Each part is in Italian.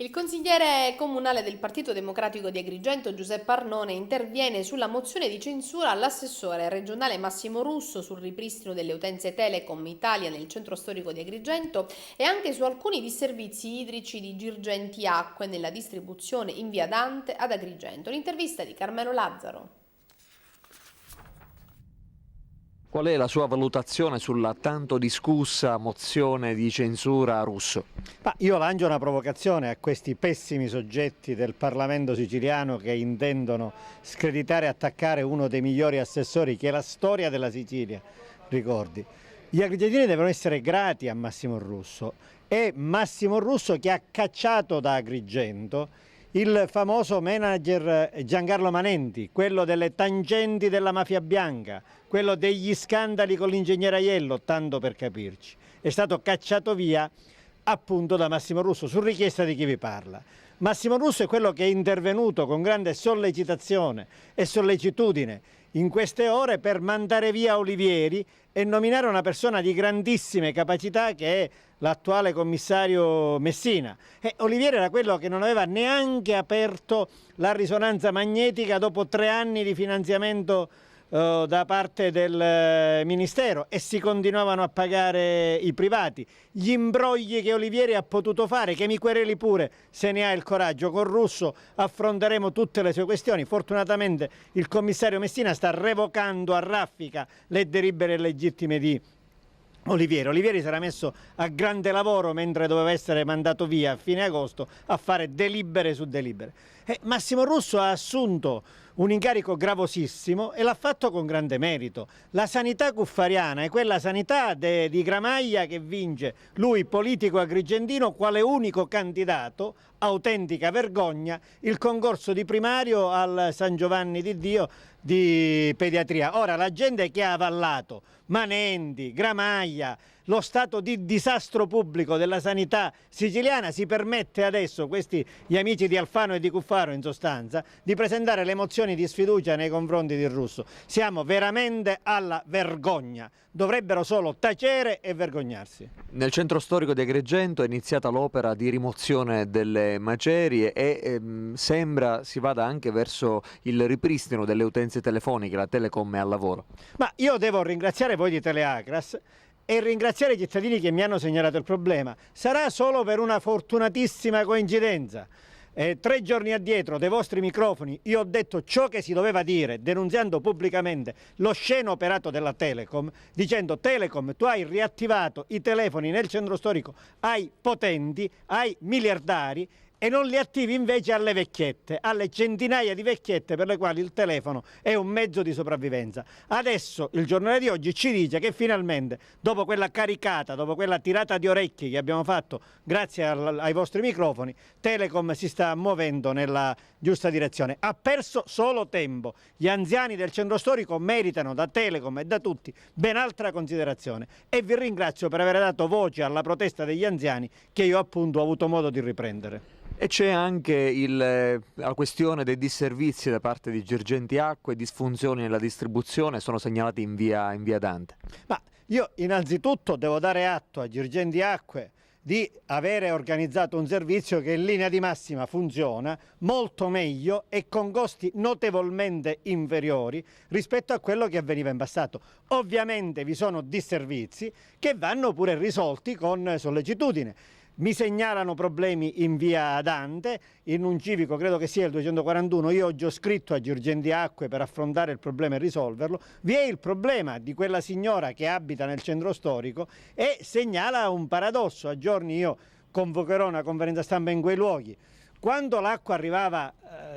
Il consigliere comunale del Partito Democratico di Agrigento, Giuseppe Arnone, interviene sulla mozione di censura all'assessore regionale Massimo Russo sul ripristino delle utenze Telecom Italia nel centro storico di Agrigento e anche su alcuni disservizi idrici di Girgenti Acque nella distribuzione in via Dante ad Agrigento. L'intervista di Carmelo Lazzaro. Qual è la sua valutazione sulla tanto discussa mozione di censura a Russo? Io lancio una provocazione a questi pessimi soggetti del Parlamento siciliano che intendono screditare e attaccare uno dei migliori assessori che è la storia della Sicilia, ricordi. Gli agrigentini devono essere grati a Massimo Russo. È Massimo Russo che ha cacciato da Agrigento il famoso manager Giancarlo Manenti, quello delle tangenti della mafia bianca, quello degli scandali con l'ingegnere Aiello, tanto per capirci. È stato cacciato via appunto da Massimo Russo, su richiesta di chi vi parla. Massimo Russo è quello che è intervenuto con grande sollecitazione e sollecitudine in queste ore per mandare via Olivieri e nominare una persona di grandissime capacità che è l'attuale commissario Messina. E Olivieri era quello che non aveva neanche aperto la risonanza magnetica dopo 3 anni di finanziamento da parte del Ministero e si continuavano a pagare i privati. Gli imbrogli che Olivieri ha potuto fare, che mi quereli pure se ne ha il coraggio, con Russo affronteremo tutte le sue questioni. Fortunatamente il commissario Messina sta revocando a raffica le delibere legittime di Olivieri. Olivieri sarà messo a grande lavoro mentre doveva essere mandato via a fine agosto a fare delibere su delibere. Massimo Russo ha assunto un incarico gravosissimo e l'ha fatto con grande merito. La sanità cuffariana è quella sanità di Gramaglia che vince, lui politico agrigentino, quale unico candidato, autentica vergogna, il concorso di primario al San Giovanni di Dio di pediatria. Ora la gente che ha avallato Manenti, Gramaglia, lo stato di disastro pubblico della sanità siciliana si permette adesso, questi gli amici di Alfano e di Cuffaro in sostanza, di presentare le mozioni di sfiducia nei confronti di Russo. Siamo veramente alla vergogna, dovrebbero solo tacere e vergognarsi. Nel centro storico di Agrigento è iniziata l'opera di rimozione delle macerie e sembra si vada anche verso il ripristino delle utenze telefoniche, la Telecom è al lavoro. Ma io devo ringraziare voi di Teleacras e ringraziare i cittadini che mi hanno segnalato il problema. Sarà solo per una fortunatissima coincidenza. 3 giorni addietro dai vostri microfoni io ho detto ciò che si doveva dire, denunziando pubblicamente lo sceno operato della Telecom, dicendo: Telecom, tu hai riattivato i telefoni nel centro storico ai potenti, ai miliardari, e non li attivi invece alle vecchiette, alle centinaia di vecchiette per le quali il telefono è un mezzo di sopravvivenza. Adesso il giornale di oggi ci dice che finalmente, dopo quella caricata, dopo quella tirata di orecchie che abbiamo fatto grazie ai vostri microfoni, Telecom si sta muovendo nella giusta direzione. Ha perso solo tempo. Gli anziani del centro storico meritano da Telecom e da tutti ben altra considerazione e vi ringrazio per aver dato voce alla protesta degli anziani che io appunto ho avuto modo di riprendere. E c'è anche la questione dei disservizi da parte di Girgenti Acque, disfunzioni nella distribuzione sono segnalati in via Dante. Ma io innanzitutto devo dare atto a Girgenti Acque di avere organizzato un servizio che in linea di massima funziona molto meglio e con costi notevolmente inferiori rispetto a quello che avveniva in passato. Ovviamente vi sono disservizi che vanno pure risolti con sollecitudine. Mi segnalano problemi in via Dante, in un civico, credo che sia il 241, io ho già scritto a Girgenti Acque per affrontare il problema e risolverlo. Vi è il problema di quella signora che abita nel centro storico e segnala un paradosso. A giorni io convocherò una conferenza stampa in quei luoghi. Quando l'acqua arrivava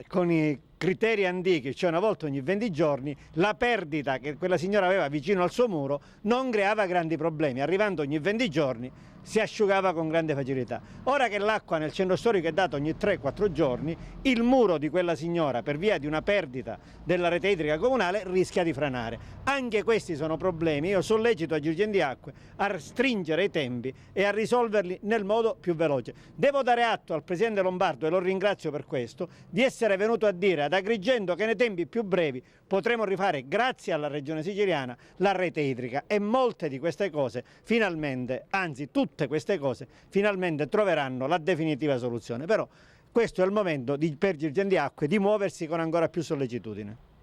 con i criteri antichi, cioè una volta ogni 20 giorni, la perdita che quella signora aveva vicino al suo muro non creava grandi problemi. Arrivando ogni 20 giorni si asciugava con grande facilità. Ora che l'acqua nel centro storico è data ogni 3-4 giorni, il muro di quella signora, per via di una perdita della rete idrica comunale, rischia di franare. Anche questi sono problemi. Io sollecito a Girgenti Acque a stringere i tempi e a risolverli nel modo più veloce. Devo dare atto al Presidente Lombardo, e lo ringrazio per questo, di essere venuto a dire ad Agrigento che nei tempi più brevi potremo rifare, grazie alla regione siciliana, la rete idrica, e molte di queste cose finalmente, anzi tutte queste cose finalmente troveranno la definitiva soluzione. Però questo è il momento per Girgenti Acque di muoversi con ancora più sollecitudine.